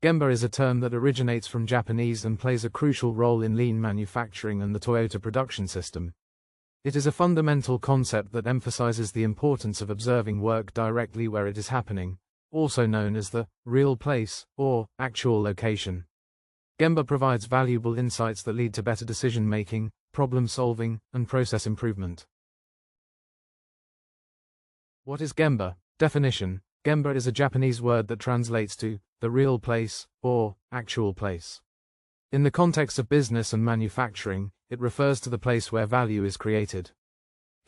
Gemba is a term that originates from Japanese and plays a crucial role in lean manufacturing and the Toyota production system. It is a fundamental concept that emphasizes the importance of observing work directly where it is happening, also known as the real place or actual location. Gemba provides valuable insights that lead to better decision-making, problem-solving, and process improvement. What is Gemba? Definition: Gemba is a Japanese word that translates to the real place or actual place. In the context of business and manufacturing, it refers to the place where value is created.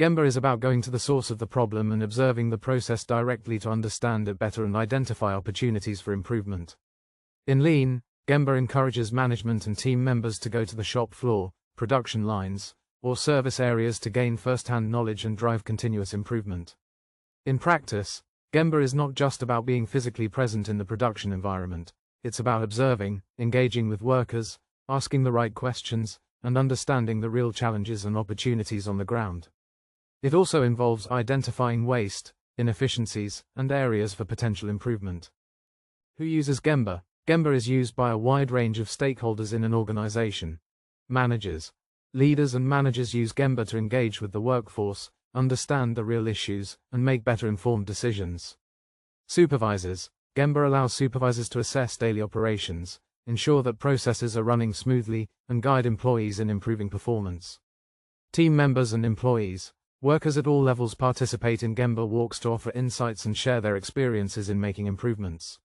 Gemba is about going to the source of the problem and observing the process directly to understand it better and identify opportunities for improvement. In Lean, Gemba encourages management and team members to go to the shop floor, production lines, or service areas to gain first-hand knowledge and drive continuous improvement. In practice, Gemba is not just about being physically present in the production environment. It's about observing, engaging with workers, asking the right questions, and understanding the real challenges and opportunities on the ground. It also involves identifying waste, inefficiencies, and areas for potential improvement. Who uses Gemba? Gemba is used by a wide range of stakeholders in an organization. Managers, leaders and managers use Gemba to engage with the workforce, understand the real issues, and make better informed decisions. Supervisors, Gemba allows supervisors to assess daily operations, ensure that processes are running smoothly, and guide employees in improving performance. Team members and employees, workers at all levels participate in Gemba walks to offer insights and share their experiences in making improvements.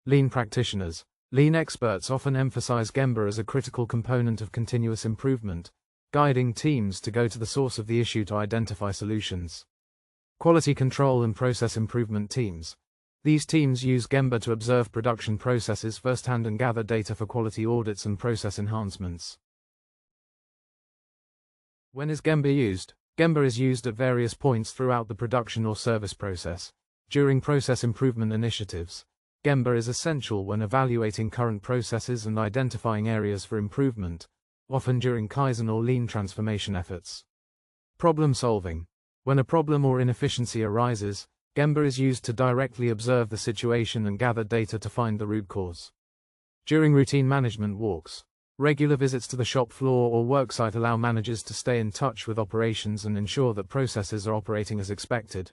Lean practitioners, lean experts often emphasize Gemba as a critical component of continuous improvement, guiding teams to go to the source of the issue to identify solutions. Quality control and process improvement teams. These teams use Gemba to observe production processes firsthand and gather data for quality audits and process enhancements. When is Gemba used? Gemba is used at various points throughout the production or service process. During process improvement initiatives, Gemba is essential when evaluating current processes and identifying areas for improvement, often during Kaizen or lean transformation efforts. Problem solving. When a problem or inefficiency arises, Gemba is used to directly observe the situation and gather data to find the root cause. During routine management walks, regular visits to the shop floor or worksite allow managers to stay in touch with operations and ensure that processes are operating as expected.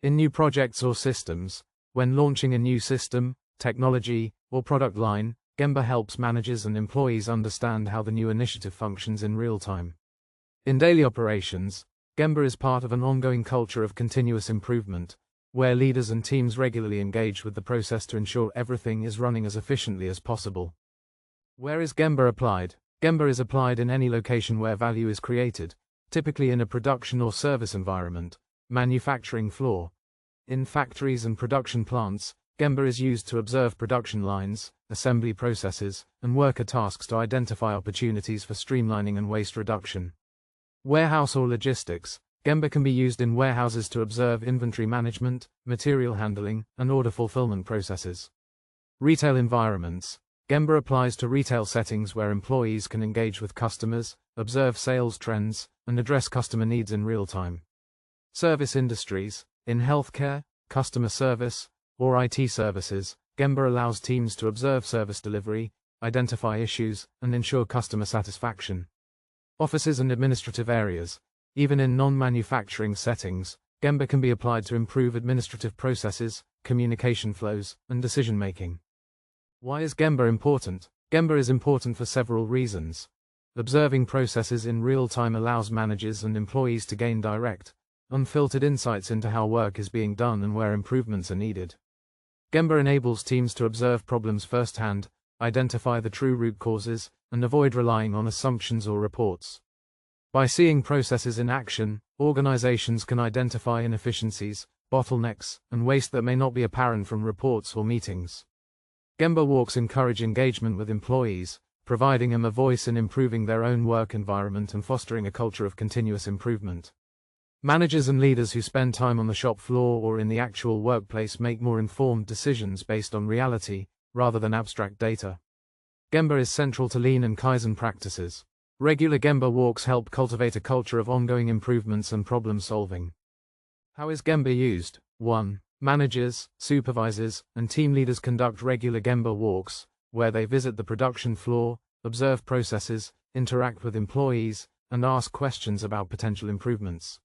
In new projects or systems, when launching a new system, technology, or product line, Gemba helps managers and employees understand how the new initiative functions in real time. In daily operations, Gemba is part of an ongoing culture of continuous improvement, where leaders and teams regularly engage with the process to ensure everything is running as efficiently as possible. Where is Gemba applied? Gemba is applied in any location where value is created, typically in a production or service environment, manufacturing floor. In factories and production plants, Gemba is used to observe production lines, assembly processes, and worker tasks to identify opportunities for streamlining and waste reduction. Warehouse or logistics. Gemba can be used in warehouses to observe inventory management, material handling, and order fulfillment processes. Retail environments. Gemba applies to retail settings where employees can engage with customers, observe sales trends, and address customer needs in real time. Service industries. In healthcare, customer service, or IT services, Gemba allows teams to observe service delivery, identify issues, and ensure customer satisfaction. Offices and administrative areas. Even in non-manufacturing settings, Gemba can be applied to improve administrative processes, communication flows, and decision-making. Why is Gemba important? Gemba is important for several reasons. Observing processes in real time allows managers and employees to gain direct, unfiltered insights into how work is being done and where improvements are needed. Gemba enables teams to observe problems firsthand, identify the true root causes, and avoid relying on assumptions or reports. By seeing processes in action, organizations can identify inefficiencies, bottlenecks, and waste that may not be apparent from reports or meetings. Gemba walks encourage engagement with employees, providing them a voice in improving their own work environment and fostering a culture of continuous improvement. Managers and leaders who spend time on the shop floor or in the actual workplace make more informed decisions based on reality, rather than abstract data. Gemba is central to Lean and Kaizen practices. Regular Gemba walks help cultivate a culture of ongoing improvements and problem solving. How is Gemba used? 1. Managers, supervisors, and team leaders conduct regular Gemba walks, where they visit the production floor, observe processes, interact with employees, and ask questions about potential improvements.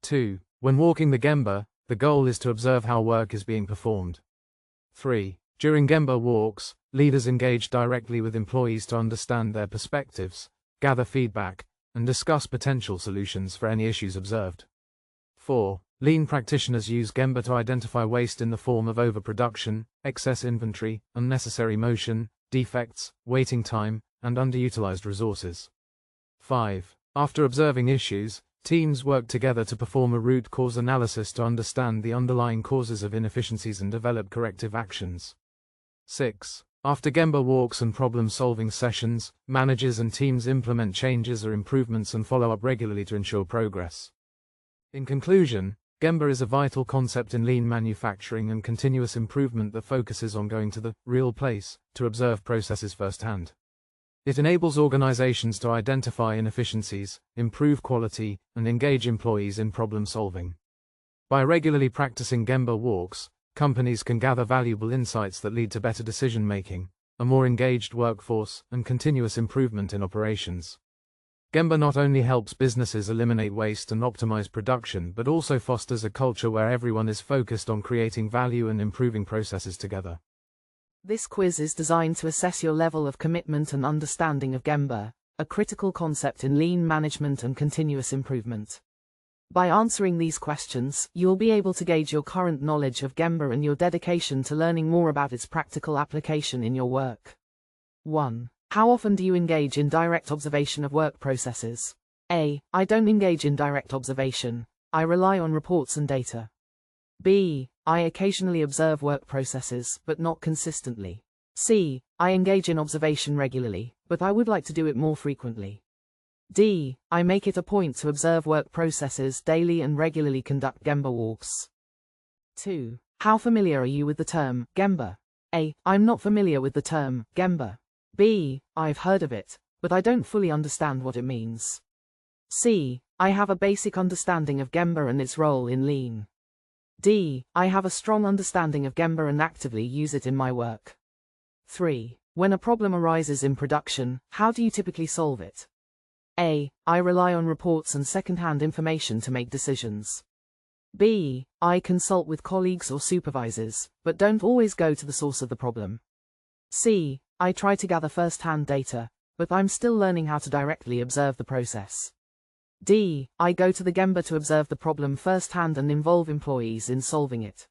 2. When walking the Gemba, the goal is to observe how work is being performed. 3. During Gemba walks, leaders engage directly with employees to understand their perspectives, gather feedback, and discuss potential solutions for any issues observed. 4. Lean practitioners use Gemba to identify waste in the form of overproduction, excess inventory, unnecessary motion, defects, waiting time, and underutilized resources. 5. After observing issues, teams work together to perform a root cause analysis to understand the underlying causes of inefficiencies and develop corrective actions. 6. After Gemba walks and problem-solving sessions, managers and teams implement changes or improvements and follow up regularly to ensure progress. In conclusion, Gemba is a vital concept in lean manufacturing and continuous improvement that focuses on going to the real place to observe processes firsthand. It enables organizations to identify inefficiencies, improve quality, and engage employees in problem solving. By regularly practicing Gemba walks, companies can gather valuable insights that lead to better decision making, a more engaged workforce, and continuous improvement in operations. Gemba not only helps businesses eliminate waste and optimize production, but also fosters a culture where everyone is focused on creating value and improving processes together. This quiz is designed to assess your level of commitment and understanding of Gemba, a critical concept in lean management and continuous improvement. By answering these questions, you'll be able to gauge your current knowledge of Gemba and your dedication to learning more about its practical application in your work. 1. How often do you engage in direct observation of work processes? A. I don't engage in direct observation. I rely on reports and data. B. I occasionally observe work processes, but not consistently. C. I engage in observation regularly, but I would like to do it more frequently. D. I make it a point to observe work processes daily and regularly conduct Gemba walks. 2. How familiar are you with the term Gemba? A. I'm not familiar with the term Gemba. B. I've heard of it, but I don't fully understand what it means. C. I have a basic understanding of Gemba and its role in lean. D. I have a strong understanding of Gemba and actively use it in my work. 3. When a problem arises in production, how do you typically solve it? A. I rely on reports and second-hand information to make decisions. B. I consult with colleagues or supervisors, but don't always go to the source of the problem. C. I try to gather first-hand data, but I'm still learning how to directly observe the process. D. I go to the Gemba to observe the problem firsthand and involve employees in solving it.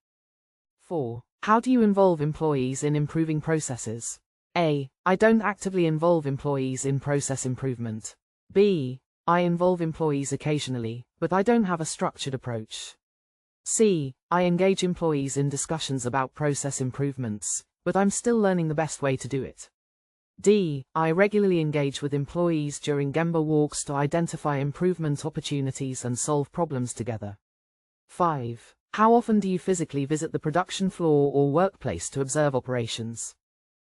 4. How do you involve employees in improving processes? A. I don't actively involve employees in process improvement. B. I involve employees occasionally, but I don't have a structured approach. C. I engage employees in discussions about process improvements, but I'm still learning the best way to do it. D. I regularly engage with employees during Gemba walks to identify improvement opportunities and solve problems together. 5. How often do you physically visit the production floor or workplace to observe operations?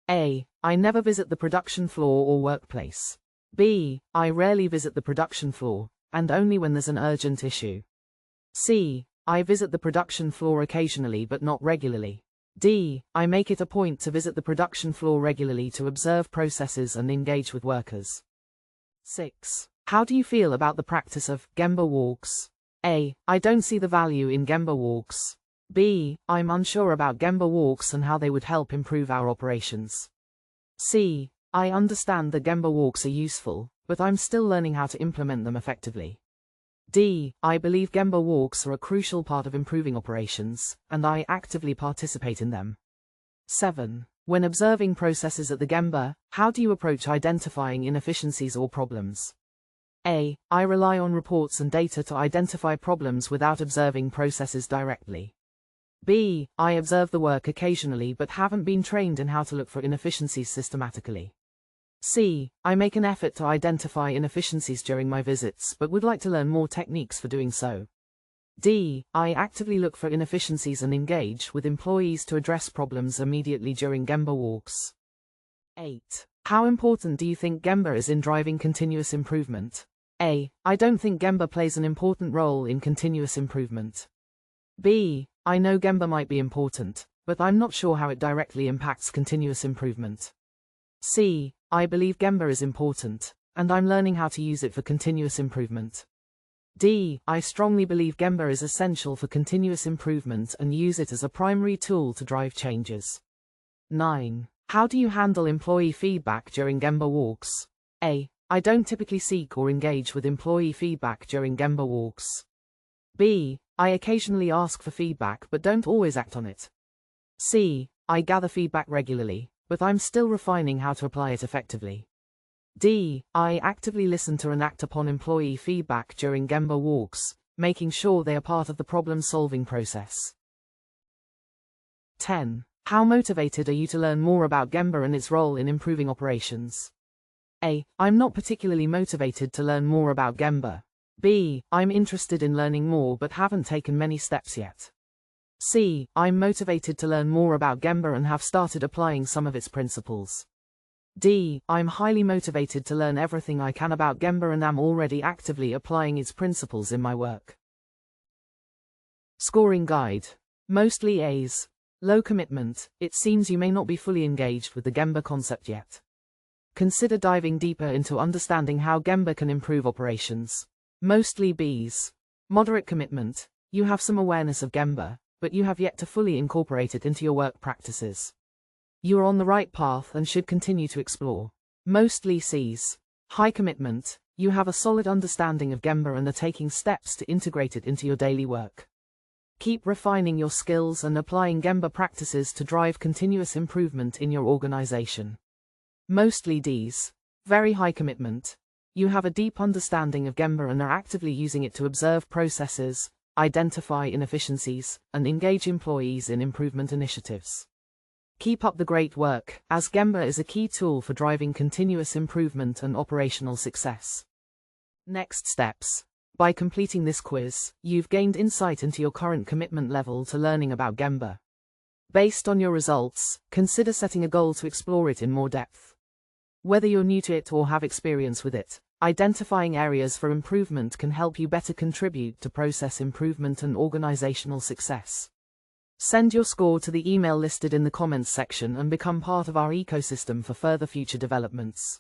A. I never visit the production floor or workplace. B. I rarely visit the production floor, and only when there's an urgent issue. C. I visit the production floor occasionally but not regularly. D. I make it a point to visit the production floor regularly to observe processes and engage with workers. 6. How do you feel about the practice of Gemba walks? A. I don't see the value in Gemba walks. B. I'm unsure about Gemba walks and how they would help improve our operations. C. I understand that Gemba walks are useful, but I'm still learning how to implement them effectively. D. I believe Gemba walks are a crucial part of improving operations, and I actively participate in them. 7. When observing processes at the Gemba, how do you approach identifying inefficiencies or problems? A. I rely on reports and data to identify problems without observing processes directly. B. I observe the work occasionally but haven't been trained in how to look for inefficiencies systematically. C. I make an effort to identify inefficiencies during my visits but would like to learn more techniques for doing so. D. I actively look for inefficiencies and engage with employees to address problems immediately during Gemba walks. 8. How important do you think Gemba is in driving continuous improvement? A. I don't think Gemba plays an important role in continuous improvement. B. I know Gemba might be important, but I'm not sure how it directly impacts continuous improvement. C. I believe Gemba is important, and I'm learning how to use it for continuous improvement. D. I strongly believe Gemba is essential for continuous improvement and use it as a primary tool to drive changes. 9. How do you handle employee feedback during Gemba walks? A. I don't typically seek or engage with employee feedback during Gemba walks. B. I occasionally ask for feedback but don't always act on it. C. I gather feedback regularly, but I'm still refining how to apply it effectively. D. I actively listen to and act upon employee feedback during Gemba walks, making sure they are part of the problem-solving process. 10. How motivated are you to learn more about Gemba and its role in improving operations? A. I'm not particularly motivated to learn more about Gemba. B. I'm interested in learning more but haven't taken many steps yet. C. I'm motivated to learn more about Gemba and have started applying some of its principles. D. I'm highly motivated to learn everything I can about Gemba and am already actively applying its principles in my work. Scoring guide. Mostly A's. Low commitment. It seems you may not be fully engaged with the Gemba concept yet. Consider diving deeper into understanding how Gemba can improve operations. Mostly B's. Moderate commitment. You have some awareness of Gemba, but you have yet to fully incorporate it into your work practices. You are on the right path and should continue to explore. Mostly C's. High commitment. You have a solid understanding of Gemba and are taking steps to integrate it into your daily work. Keep refining your skills and applying Gemba practices to drive continuous improvement in your organization. Mostly D's. Very high commitment. You have a deep understanding of Gemba and are actively using it to observe processes, identify inefficiencies, and engage employees in improvement initiatives. Keep up the great work, as Gemba is a key tool for driving continuous improvement and operational success. Next steps. By completing this quiz, you've gained insight into your current commitment level to learning about Gemba. Based on your results, consider setting a goal to explore it in more depth. Whether you're new to it or have experience with it, identifying areas for improvement can help you better contribute to process improvement and organizational success. Send your score to the email listed in the comments section and become part of our ecosystem for further future developments.